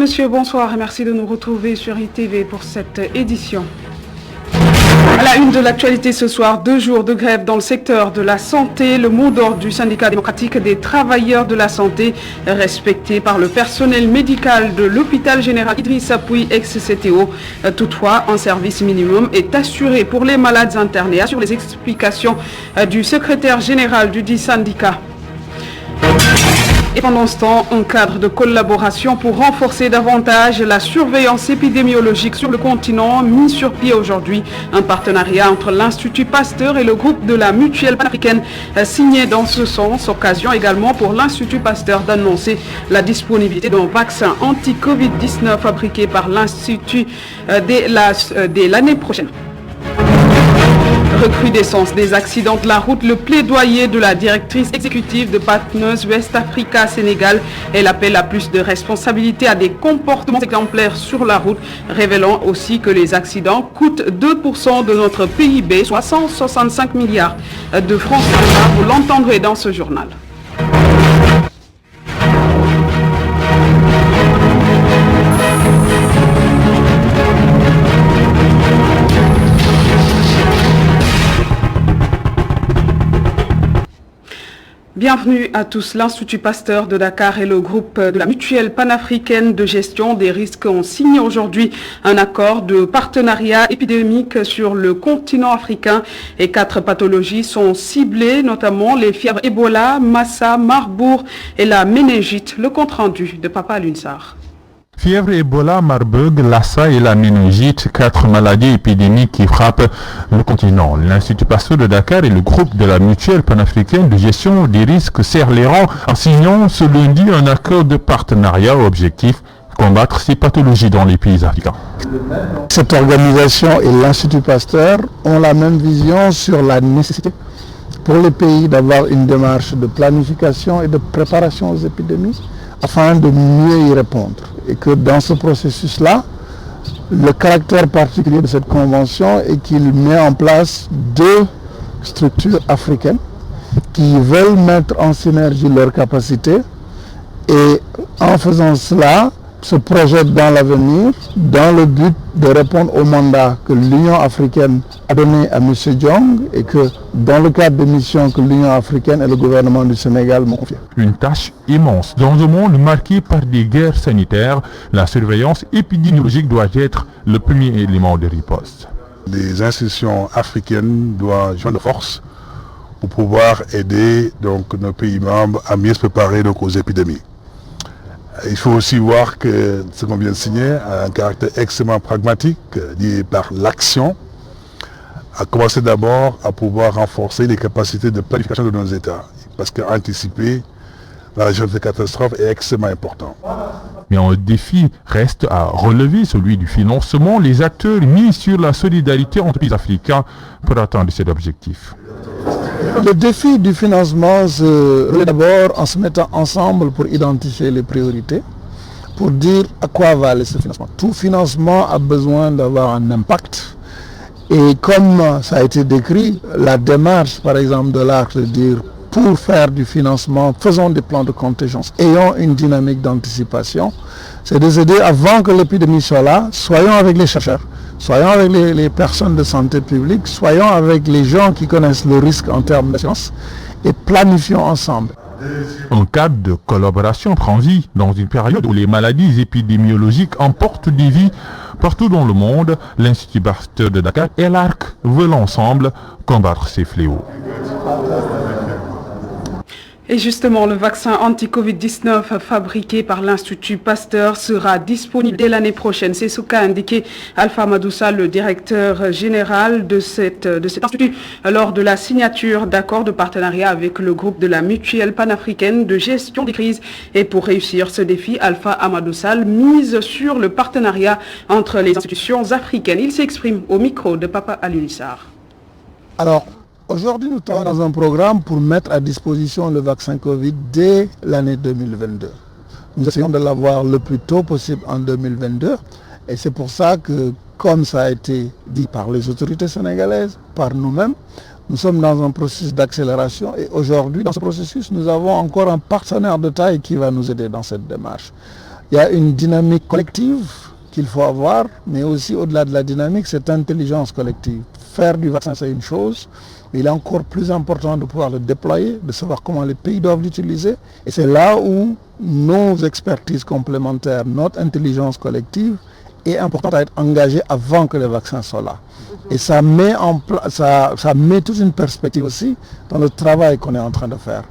messieurs, bonsoir et merci de nous retrouver sur ITV pour cette édition. À la une de l'actualité ce soir, 2 jours de grève dans le secteur de la santé. Le mot d'ordre du syndicat démocratique des travailleurs de la santé, respecté par le personnel médical de l'hôpital général Idrissa Pouye ex-CTO. Toutefois, un service minimum est assuré pour les malades internés. Sur les explications du secrétaire général du dit syndicat. Et pendant ce temps, un cadre de collaboration pour renforcer davantage la surveillance épidémiologique sur le continent mis sur pied aujourd'hui. Un partenariat entre l'Institut Pasteur et le groupe de la Mutuelle panafricaine signé dans ce sens. Occasion également pour l'Institut Pasteur d'annoncer la disponibilité d'un vaccin anti-Covid-19 fabriqué par l'Institut dès l'année prochaine. Recrudescence des accidents de la route, le plaidoyer de la directrice exécutive de Partners West Africa Sénégal. Elle appelle à plus de responsabilité, à des comportements exemplaires sur la route, révélant aussi que les accidents coûtent 2% de notre PIB, soit 165 milliards de francs CFA. Vous l'entendrez dans ce journal. Bienvenue à tous. L'Institut Pasteur de Dakar et le groupe de la Mutuelle panafricaine de gestion des risques ont signé aujourd'hui un accord de partenariat épidémique sur le continent africain et 4 pathologies sont ciblées, notamment les fièvres Ebola, Massa, Marbourg et la méningite. Le compte rendu de Papa Lunsar. Fièvre Ebola, Marburg, Lassa et la méningite, 4 maladies épidémiques qui frappent le continent. L'Institut Pasteur de Dakar et le groupe de la Mutuelle panafricaine de gestion des risques serrent les rangs en signant ce lundi un accord de partenariat objectif combattre ces pathologies dans les pays africains. Cette organisation et l'Institut Pasteur ont la même vision sur la nécessité pour les pays d'avoir une démarche de planification et de préparation aux épidémies afin de mieux y répondre. Et que dans ce processus-là, le caractère particulier de cette convention est qu'il met en place 2 structures africaines qui veulent mettre en synergie leurs capacités et en faisant cela, se projettent dans l'avenir dans le but de répondre au mandat que l'Union africaine a donné à M. Diong et que dans le cadre des missions que l'Union africaine et le gouvernement du Sénégal m'ont confiées. Une tâche immense. Dans un monde marqué par des guerres sanitaires, la surveillance épidémiologique doit être le premier élément de riposte. Les institutions africaines doivent joindre force pour pouvoir aider nos pays membres à mieux se préparer aux épidémies. Il faut aussi voir que ce qu'on vient de signer a un caractère extrêmement pragmatique, lié par l'action, à commencer d'abord à pouvoir renforcer les capacités de planification de nos États, parce qu'anticiper la gestion des catastrophes est extrêmement important. Mais un défi reste à relever, celui du financement. Les acteurs misent sur la solidarité entre pays africains pour atteindre cet objectif. Le défi du financement se relève d'abord en se mettant ensemble pour identifier les priorités, pour dire à quoi va aller ce financement. Tout financement a besoin d'avoir un impact. Et comme ça a été décrit, la démarche par exemple de l'ARC de dire pour faire du financement, faisons des plans de contingence, ayons une dynamique d'anticipation, c'est de se dire avant que l'épidémie soit là, soyons avec les chercheurs. Soyons avec les personnes de santé publique, soyons avec les gens qui connaissent le risque en termes de science et planifions ensemble. Un cadre de collaboration prend vie dans une période où les maladies épidémiologiques emportent des vies partout dans le monde. L'Institut Pasteur de Dakar et l'ARC veulent ensemble combattre ces fléaux. Et justement, le vaccin anti-Covid-19 fabriqué par l'Institut Pasteur sera disponible dès l'année prochaine. C'est ce qu'a indiqué Alpha Madoussa, le directeur général de cet institut, lors de la signature d'accords de partenariat avec le groupe de la Mutuelle panafricaine de gestion des crises. Et pour réussir ce défi, Alpha Amadoussa mise sur le partenariat entre les institutions africaines. Il s'exprime au micro de Papa Alunissar. Alors, aujourd'hui, nous travaillons dans un programme pour mettre à disposition le vaccin Covid dès l'année 2022. Nous essayons de l'avoir le plus tôt possible en 2022 et c'est pour ça que, comme ça a été dit par les autorités sénégalaises, par nous-mêmes, nous sommes dans un processus d'accélération et aujourd'hui, dans ce processus, nous avons encore un partenaire de taille qui va nous aider dans cette démarche. Il y a une dynamique collective qu'il faut avoir, mais aussi au-delà de la dynamique, cette intelligence collective. Faire du vaccin, c'est une chose. Il est encore plus important de pouvoir le déployer, de savoir comment les pays doivent l'utiliser. Et c'est là où nos expertises complémentaires, notre intelligence collective est importante à être engagée avant que les vaccins soient là. Et ça met toute une perspective aussi dans le travail qu'on est en train de faire.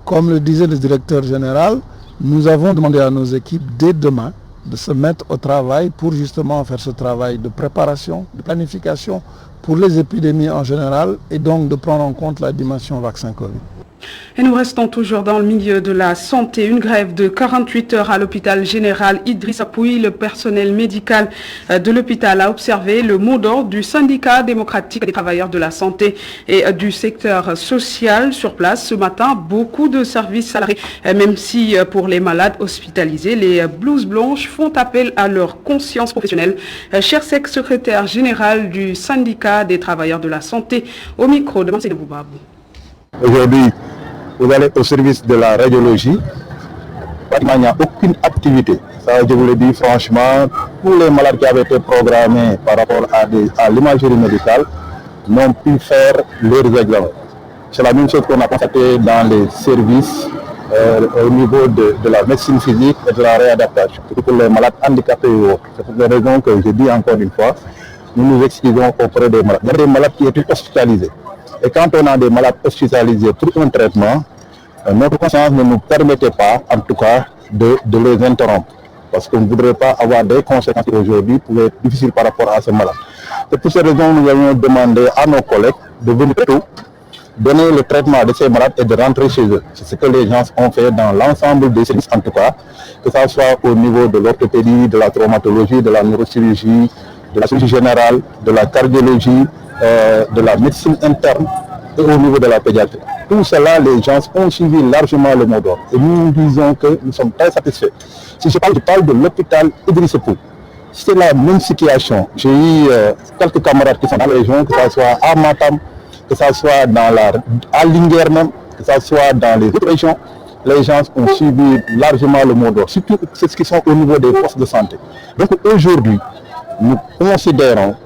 Comme le disait le directeur général, nous avons demandé à nos équipes dès demain de se mettre au travail pour justement faire ce travail de préparation, de planification pour les épidémies en général et donc de prendre en compte la dimension vaccin Covid. Et nous restons toujours dans le milieu de la santé. Une grève de 48 heures à l'hôpital général Idrissa Pouye. Le personnel médical de l'hôpital a observé le mot d'ordre du syndicat démocratique des travailleurs de la santé et du secteur social. Sur place, ce matin, beaucoup de services salariés, même si pour les malades hospitalisés, les blouses blanches font appel à leur conscience professionnelle. Chersek, secrétaire général du syndicat des travailleurs de la santé, au micro de Mansé Boubabou. Aujourd'hui, vous allez au service de la radiologie, il n'y a aucune activité. Ça, je vous le dis franchement, tous les malades qui avaient été programmés par rapport à l'imagerie médicale n'ont pu faire leurs examens. C'est la même chose qu'on a constaté dans les services au niveau de la médecine physique et de la réadaptation, surtout pour les malades handicapés et autres. C'est pour les raisons que je dis encore une fois, nous nous excusons auprès des malades. Il y a des malades qui étaient hospitalisés. Et quand on a des malades hospitalisés pour un traitement, notre conscience ne nous permettait pas, en tout cas, de les interrompre. Parce qu'on ne voudrait pas avoir des conséquences qui aujourd'hui pouvaient être difficiles par rapport à ces malades. Et pour ces raisons, nous avons demandé à nos collègues de venir tôt, donner le traitement de ces malades et de rentrer chez eux. C'est ce que les gens ont fait dans l'ensemble des services, en tout cas, que ce soit au niveau de l'orthopédie, de la traumatologie, de la neurochirurgie, de la chirurgie générale, de la cardiologie, de la médecine interne et au niveau de la pédiatrie. Tout cela, les gens ont suivi largement le mot d'ordre. Et nous disons que nous sommes très satisfaits. Si je parle de l'hôpital Idrissa Pouye. C'est la même situation. J'ai eu quelques camarades qui sont dans la région, que ce soit à Matam, que ce soit à Linguère même, que ce soit dans les autres régions. Les gens ont suivi largement le mot d'ordre, surtout ceux qui sont au niveau des postes de santé. Donc aujourd'hui, nous considérons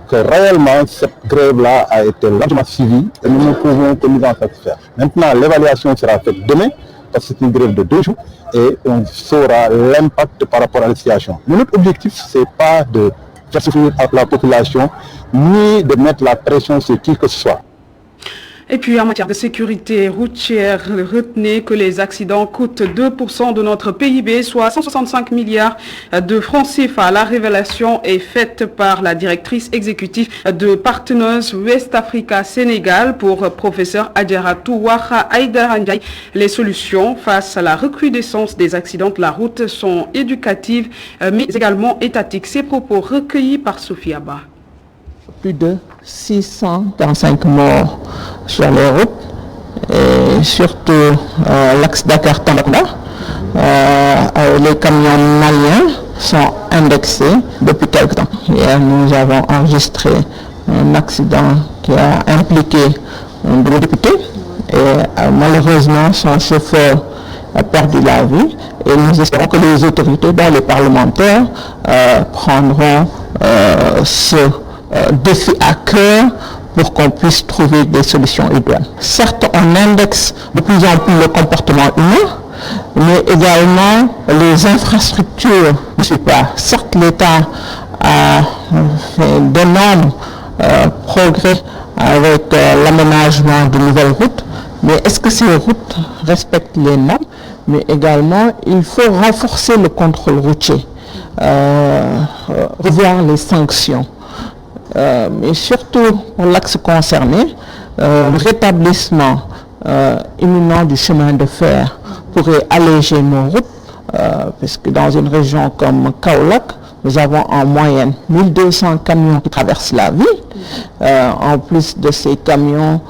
que réellement cette grève-là a été largement suivie et nous ne pouvons que nous en satisfaire. Maintenant, l'évaluation sera faite demain, parce que c'est une grève de 2 jours, et on saura l'impact par rapport à la situation. Mais notre objectif, ce n'est pas de faire souffrir la population, ni de mettre la pression sur qui que ce soit. Et puis en matière de sécurité routière, retenez que les accidents coûtent 2% de notre PIB, soit 165 milliards de francs CFA. La révélation est faite par la directrice exécutive de Partners West Africa Sénégal pour professeur Adjaratou Waha Aïdara Ndiaye. Les solutions face à la recrudescence des accidents de la route sont éducatives mais également étatiques. Ces propos recueillis par Sophie Abba. Plus de 645 morts sur les routes, et surtout l'axe Dakar-Tambacounda. Les camions maliens sont indexés depuis quelque temps. Hier, nous avons enregistré un accident qui a impliqué un gros député et malheureusement son chauffeur a perdu la vie et nous espérons que les autorités, dont les parlementaires, prendront ce défi à cœur pour qu'on puisse trouver des solutions idoines. Certes, on indexe de plus en plus le comportement humain, mais également les infrastructures ne suivent pas. Certes, l'État a fait d'énormes progrès avec l'aménagement de nouvelles routes, mais est-ce que ces routes respectent les normes? Mais également, il faut renforcer le contrôle routier, revoir les sanctions. Mais surtout pour l'axe concerné, le rétablissement imminent du chemin de fer pourrait alléger nos routes, puisque dans une région comme Kaolack, nous avons en moyenne 1200 camions qui traversent la ville. En plus de ces camions,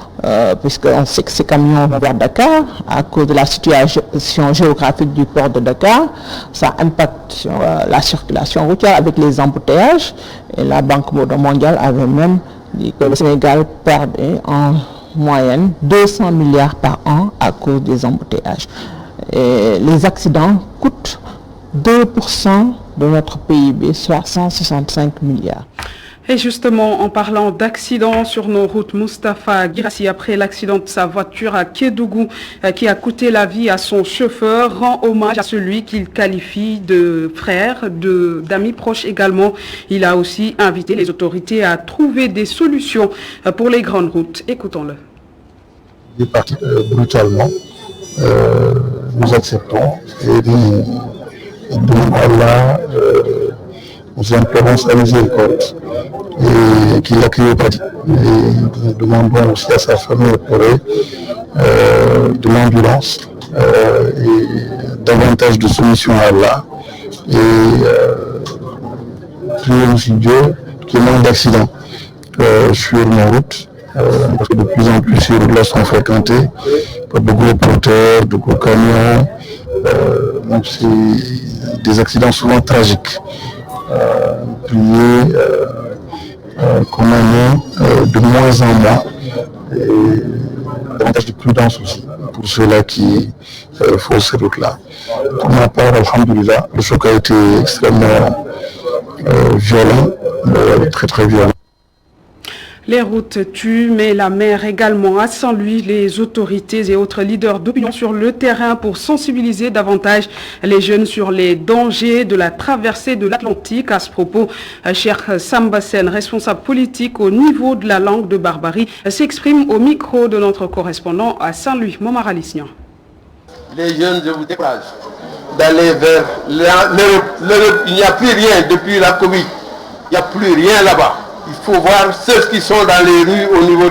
puisqu'on sait que ces camions vont vers Dakar, à cause de la situation géographique du port de Dakar, ça impacte sur la circulation routière avec les embouteillages. Et la Banque mondiale avait même dit que le Sénégal perdait en moyenne 200 milliards par an à cause des embouteillages. Et les accidents coûtent 2% de notre PIB, soit 165 milliards. Et justement, en parlant d'accidents sur nos routes, Moustapha Guirassi, après l'accident de sa voiture à Kédougou qui a coûté la vie à son chauffeur, rend hommage à celui qu'il qualifie de frère, d'amis proches également. Il a aussi invité les autorités à trouver des solutions pour les grandes routes. Écoutons-le. Il est parti brutalement. Nous acceptons et nous demandons à Allah, nous implorons sa miséricorde et qu'il accueille au paradis. Et nous demandons aussi à sa famille de l'ambulance et davantage de soumission à Allah et prions aussi Dieu qu'il y ait moins d'accidents sur nos routes. Parce que de plus en plus ces routes-là sont fréquentées par de gros porteurs, de gros camions, donc c'est des accidents souvent tragiques. Prier qu'on en ait de moins en moins et davantage de prudence aussi pour ceux-là qui font ces routes-là. Pour ma part, alhamdoulilah, le choc a été extrêmement violent, très très violent. Les routes tuent, mais la mer également. À Saint-Louis, les autorités et autres leaders d'opinion sur le terrain pour sensibiliser davantage les jeunes sur les dangers de la traversée de l'Atlantique. À ce propos, Cheikh Samba Sen, responsable politique au niveau de la langue de Barbarie, s'exprime au micro de notre correspondant à Saint-Louis, Momar Alisnian. Les jeunes, je vous décourage d'aller vers l'Europe. Il n'y a plus rien depuis la Covid. Il n'y a plus rien là-bas. Il faut voir ceux qui sont dans les rues au niveau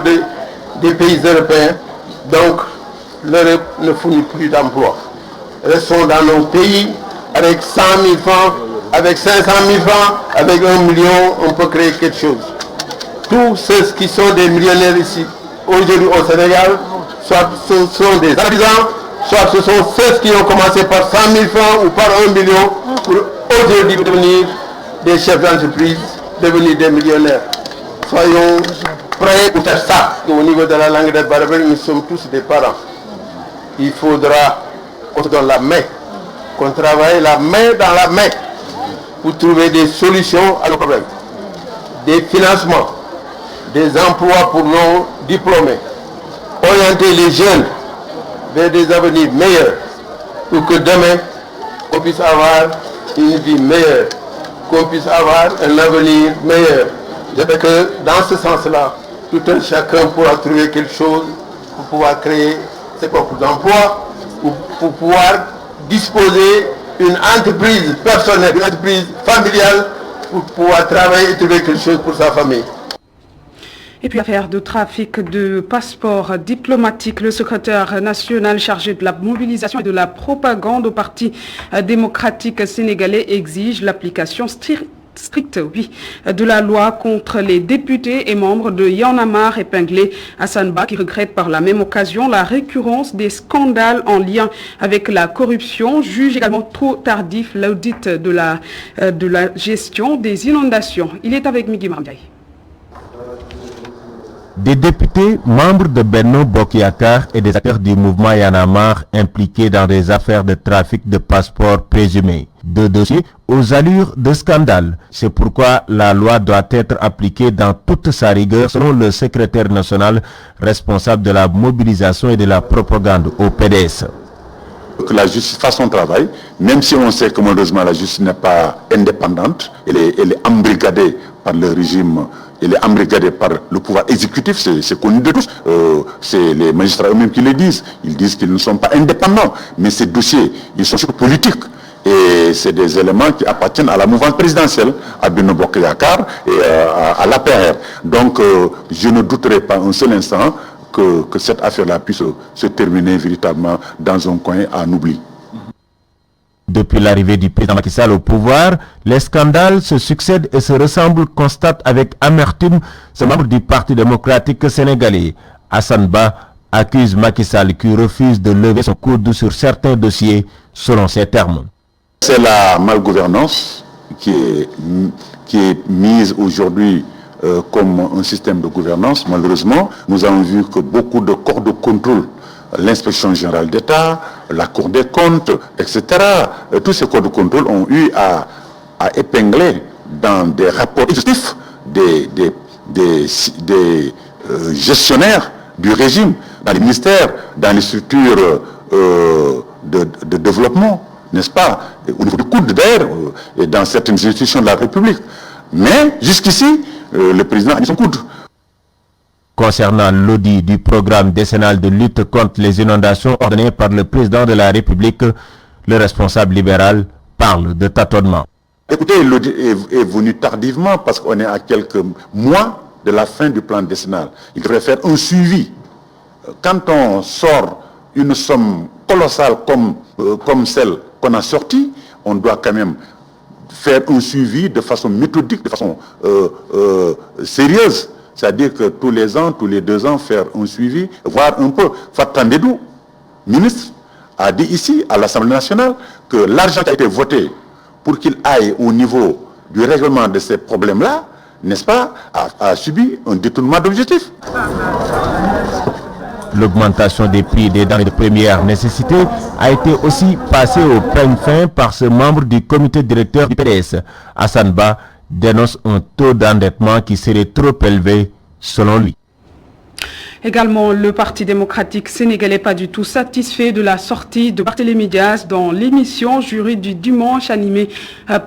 des pays européens. Donc, l'Europe ne fournit plus d'emplois. Restons dans nos pays avec 100 000 francs, avec 500 000 francs, avec 1 million, on peut créer quelque chose. Tous ceux qui sont des millionnaires ici, aujourd'hui au Sénégal, soit ce sont des artisans, soit ce sont ceux qui ont commencé par 100 000 francs ou par 1 million pour aujourd'hui devenir des chefs d'entreprise, devenir des millionnaires. Soyons prêts pour faire ça. Au niveau de la langue de Barbarie, nous sommes tous des parents. Il faudra qu'on se donne la main, qu'on travaille la main dans la main pour trouver des solutions à nos problèmes. Des financements, des emplois pour nos diplômés. Orienter les jeunes vers des avenirs meilleurs pour que demain, on puisse avoir une vie meilleure, qu'on puisse avoir un avenir meilleur. J'espère que dans ce sens-là, tout un chacun pourra trouver quelque chose pour pouvoir créer ses propres emplois, pour pouvoir disposer une entreprise personnelle, une entreprise familiale, pour pouvoir travailler et trouver quelque chose pour sa famille. Et puis, affaire de trafic de passeports diplomatiques, le secrétaire national chargé de la mobilisation et de la propagande au Parti démocratique sénégalais exige l'application stricte de la loi contre les députés et membres de Y'en a marre épinglés. Hassan Ba, qui regrette par la même occasion la récurrence des scandales en lien avec la corruption, juge également trop tardif l'audit de la gestion des inondations. Il est avec Migui Mardiaye. Des députés, membres de Benno Bokk Yakaar et des acteurs du mouvement Y'en a marre impliqués dans des affaires de trafic de passeports présumés. Deux dossiers aux allures de scandale. C'est pourquoi la loi doit être appliquée dans toute sa rigueur, selon le secrétaire national responsable de la mobilisation et de la propagande au PDS. Que la justice fasse son travail, même si on sait que malheureusement la justice n'est pas indépendante, elle est embrigadée par le régime, elle est embrigadée par le pouvoir exécutif, c'est connu de tous. C'est les magistrats eux-mêmes qui le disent. Ils disent qu'ils ne sont pas indépendants, mais ces dossiers, ils sont surtout politiques. Et c'est des éléments qui appartiennent à la mouvance présidentielle, à Benno Bokk Yakaar et à l'APR. Donc je ne douterai pas un seul instant que cette affaire-là puisse se terminer véritablement dans un coin en oubli. Depuis l'arrivée du président Macky Sall au pouvoir, les scandales se succèdent et se ressemblent, constate avec amertume ce membre du Parti démocratique sénégalais. Hassan Ba accuse Macky Sall qui refuse de lever son coude sur certains dossiers, selon ses termes. C'est la malgouvernance qui est mise aujourd'hui comme un système de gouvernance. Malheureusement, nous avons vu que beaucoup de corps de contrôle l'inspection générale d'État, la Cour des comptes, etc. Tous ces corps de contrôle ont eu à épingler dans des rapports exhaustifs des gestionnaires du régime, dans les ministères, dans les structures de développement, n'est-ce pas, au niveau du coude d'ailleurs, et dans certaines institutions de la République. Mais jusqu'ici, le président a mis son coude. Concernant l'audit du programme décennal de lutte contre les inondations ordonné par le président de la République, le responsable libéral parle de tâtonnement. Écoutez, l'audit est venu tardivement parce qu'on est à quelques mois de la fin du plan décennal. Il devrait faire un suivi. Quand on sort une somme colossale comme celle qu'on a sortie, on doit quand même faire un suivi de façon méthodique, de façon sérieuse. C'est-à-dire que tous les ans, tous les 2 ans, faire un suivi, voir un peu. Fatou Ndédou, ministre, a dit ici, à l'Assemblée nationale, que l'argent qui a été voté pour qu'il aille au niveau du règlement de ces problèmes-là, n'est-ce pas, a subi un détournement d'objectif. L'augmentation des prix des denrées de première nécessité a été aussi passée au peigne fin par ce membre du comité directeur du PDS. Hassan Ba dénonce un taux d'endettement qui serait trop élevé selon lui. Également, le Parti démocratique sénégalais pas du tout satisfait de la sortie de Barthélémy Diaz dans l'émission Jury du dimanche animée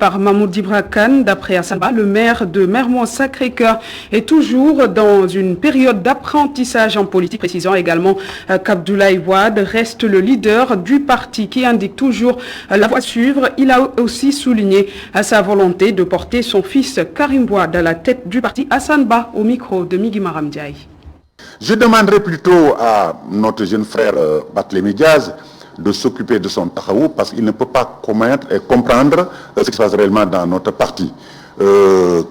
par Mahmoud Ibra Kane. D'après Hassan Ba, le maire de Mermoz-Sacré-Cœur est toujours dans une période d'apprentissage en politique, précisant également qu'Abdoulaye Wade reste le leader du parti qui indique toujours la voie à suivre. Il a aussi souligné sa volonté de porter son fils Karim Wade à la tête du parti. Hassan Ba au micro de Migui Maram Ndiaye. Je demanderai plutôt à notre jeune frère Barthélémy Diaz de s'occuper de son tahaou parce qu'il ne peut pas comprendre ce qui se passe réellement dans notre parti.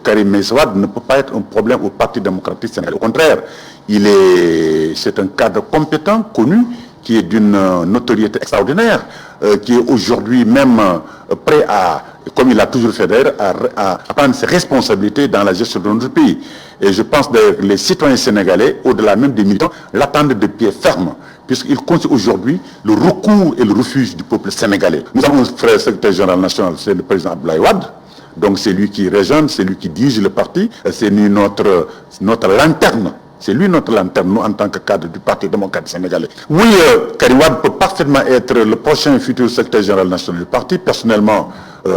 Karim Meïssa ne peut pas être un problème au Parti démocratique sénégalais. Au contraire, c'est un cadre compétent, connu, qui est d'une notoriété extraordinaire, qui est aujourd'hui même prêt à, comme il a toujours fait d'ailleurs, à prendre ses responsabilités dans la gestion de notre pays. Et je pense que les citoyens sénégalais, au-delà même des militants, l'attendent de pied ferme, puisqu'il compte aujourd'hui le recours et le refuge du peuple sénégalais. Nous avons un frère secrétaire général national, c'est le président Abdoulaye Wade. Donc c'est lui qui régente, c'est lui qui dirige le parti, c'est lui notre lanterne. C'est lui notre lanterne, nous, en tant que cadre du Parti démocrate sénégalais. Oui, Karim Wade peut parfaitement être le prochain futur secrétaire général national du parti. Personnellement,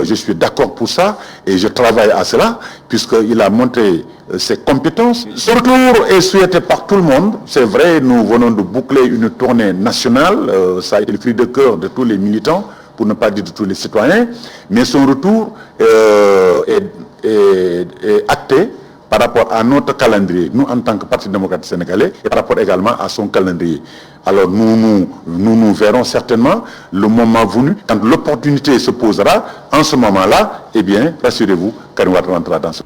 je suis d'accord pour ça et je travaille à cela, puisqu'il a montré ses compétences. Ce retour est souhaité par tout le monde. C'est vrai, nous venons de boucler une tournée nationale. Ça a été le cri de cœur de tous les militants, pour ne pas dire de tous les citoyens. Mais son retour est acté par rapport à notre calendrier, nous en tant que Parti démocrate sénégalais, et par rapport également à son calendrier. Alors nous verrons certainement le moment venu, quand l'opportunité se posera, en ce moment-là, eh bien, rassurez-vous, Karim Wade rentrera dans ce...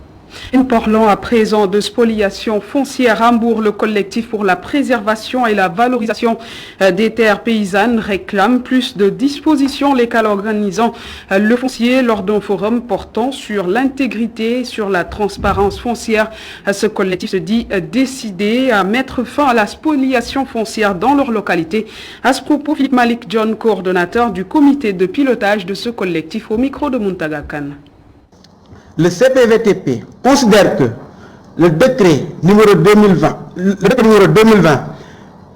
Nous parlons à présent de spoliation foncière. À Hambourg, le collectif pour la préservation et la valorisation des terres paysannes réclame plus de dispositions légales organisant le foncier lors d'un forum portant sur l'intégrité et sur la transparence foncière. Ce collectif se dit décidé à mettre fin à la spoliation foncière dans leur localité. À ce propos, Philippe Malik John, coordonnateur du comité de pilotage de ce collectif, au micro de Muntaga Kane. Le CPVTP considère que le décret numéro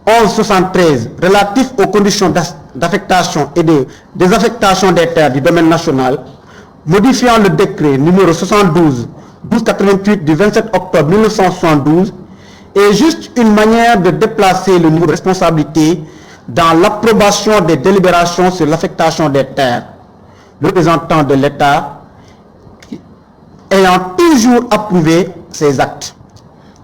2020-1173 relatif aux conditions d'affectation et de désaffectation des terres du domaine national, modifiant le décret numéro 72-1288 du 27 octobre 1972, est juste une manière de déplacer le niveau de responsabilité dans l'approbation des délibérations sur l'affectation des terres. Le représentant de l'État ayant toujours approuvé ces actes.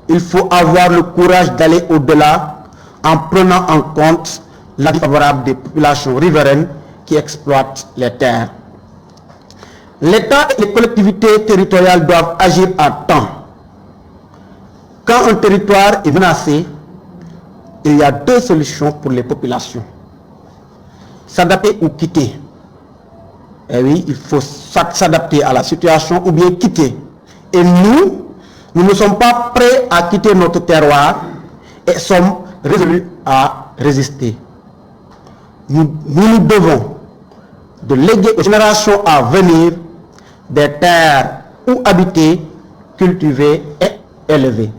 Il faut avoir le courage d'aller au-delà en prenant en compte l'avis favorable des populations riveraines qui exploitent les terres. L'État et les collectivités territoriales doivent agir à temps. Quand un territoire est menacé, il y a 2 solutions pour les populations. S'adapter ou quitter. Eh oui, il faut s'adapter à la situation ou bien quitter. Et nous ne sommes pas prêts à quitter notre terroir et sommes résolus à résister. nous devons de léguer aux générations à venir des terres où habiter, cultiver et élever.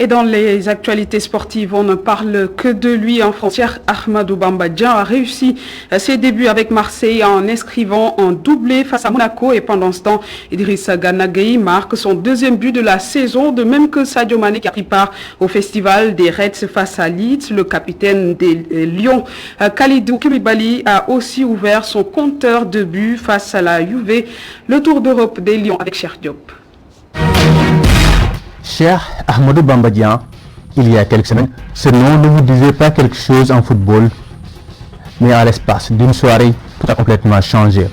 Et dans les actualités sportives, on ne parle que de lui en frontière. Ahmadou Bamba Dieng a réussi ses débuts avec Marseille en inscrivant un doublé face à Monaco. Et pendant ce temps, Idrissa Gana Gueye marque son deuxième but de la saison, de même que Sadio Mané qui a pris part au festival des Reds face à Leeds. Le capitaine des Lions, Kalidou Koulibaly, a aussi ouvert son compteur de buts face à la Juve. Le Tour d'Europe des Lions avec Cheikh Diop. Cher Ahmadou Bamba Dieng, il y a quelques semaines, ce nom ne vous disait pas quelque chose en football, mais à l'espace d'une soirée, tout a complètement changé.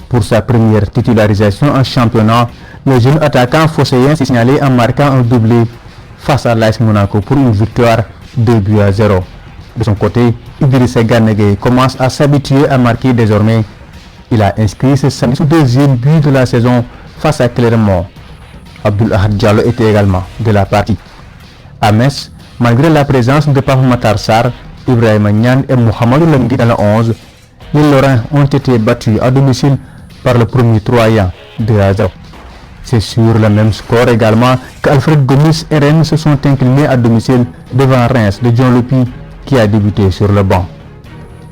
Pour sa première titularisation en championnat, le jeune attaquant phocéen s'est signalé en marquant un doublé face à l'AS Monaco pour une victoire 2-0. De son côté, Idrissa Gana Gueye commence à s'habituer à marquer désormais. Il a inscrit son deuxième but de la saison face à Clermont. Abdoul Ahad Diallo était également de la partie. À Metz, malgré la présence de Pape Matar Sarr, Ibrahima Niane et Mohamedou Lamine dans le 11, les Lorrains ont été battus à domicile par le premier Troyen 2-0. C'est sur le même score également qu'Alfred Gomis et Rennes se sont inclinés à domicile devant Reims de John Lopi qui a débuté sur le banc.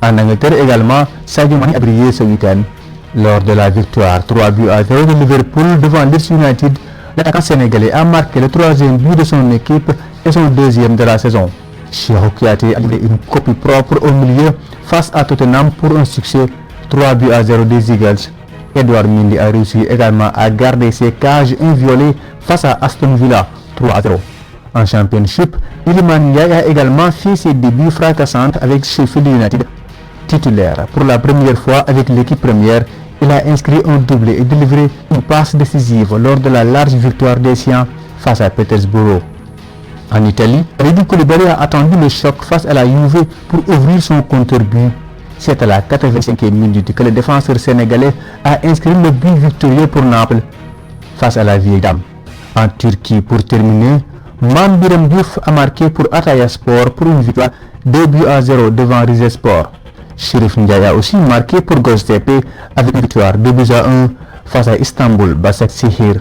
En Angleterre également, Sadio Mané a brillé ce week-end lors de la victoire 3-0 de Liverpool devant Leeds United. L'attaquant sénégalais a marqué le troisième but de son équipe et son deuxième de la saison. Cheikhou Kouyaté a livré une copie propre au milieu face à Tottenham pour un succès 3-0 des Eagles. Edouard Mendy a réussi également à garder ses cages inviolées face à Aston Villa 3-0. En Championship, Iliman Ndiaye a également fait ses débuts fracassants avec Sheffield United. Titulaire pour la première fois avec l'équipe première, il a inscrit un doublé et délivré une passe décisive lors de la large victoire des siens face à Petersburg. En Italie, Kalidou Koulibaly a attendu le choc face à la Juve pour ouvrir son compteur but. C'est à la 85e minute que le défenseur sénégalais a inscrit le but victorieux pour Naples face à la Vieille Dame. En Turquie, pour terminer, Mame Biram Diouf a marqué pour Atayaspor pour une victoire 2-0 devant Rizespor. Chérif Ndiaye a aussi marqué pour Göztepe avec une victoire 2-1 face à Istanbul Başakşehir.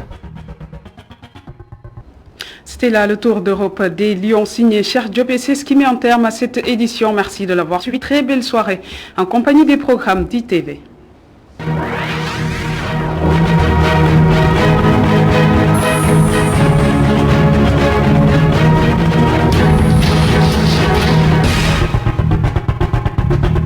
C'était là le Tour d'Europe des Lions signé Cheikh Diop et c'est ce qui met en terme à cette édition. Merci de l'avoir suivi. Très belle soirée en compagnie des programmes d'ITV.